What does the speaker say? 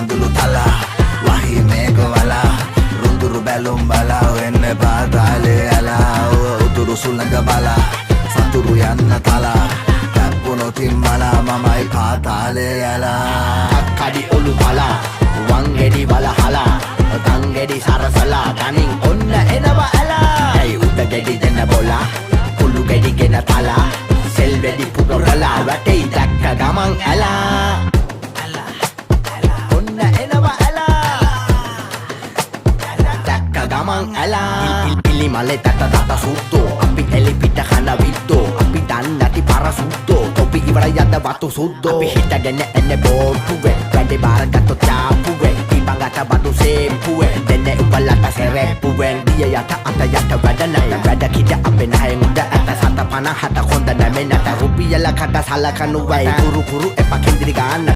කඳුළු තලා වහි මේක වලා රුඳුරු බැලුම් බලා වෙන්න පාතාලේ ඇලා උතුරු සුළඟ බලා සතුරු යන්න තලා කැප්පුනොතින් බලා මමයි පාතාලේ ඇලා කඩි ඔලු බලා වංගෙඩි බලහලා තංගෙඩි සරසලා තනින් ඔන්න එනවා ඇලා ඇයි උඩ ගෙඩි දෙන්න බොලා කුළු ගෙඩි ගෙන තලා සෙල් වෙඩි පුරවලා වැටෙයි දැක්ක ගමන් ඇලා ඔන්න එනවා ඇලා දැක්ක ගමන් ඇලා ඉලි මලේ තට සුත්තෝ අපි එලි පිට කන විත්තෝ අපි දන්නති පරසුත්තෝ තොපි ඉවර යද්ද වතු සුද්දෝ අපි හිටගෙන එන්නේ බෝට්ටුවේ වැඩි බාරගත්තු චාපුවේ ඉබංගට බඩු සේපුවේ දෙන්නේ උඹලට සෙරෙප්පුවෙන් දිය යට අත යට වැඩ නැහැ වැඩ කිට අපේ නැහැ මුද ඇත සත 50 කොන්ද නැමෙන්නට රුපියල කට සලකනු වයි කුරු කුරු එපා කෙන්දිරි ගන්න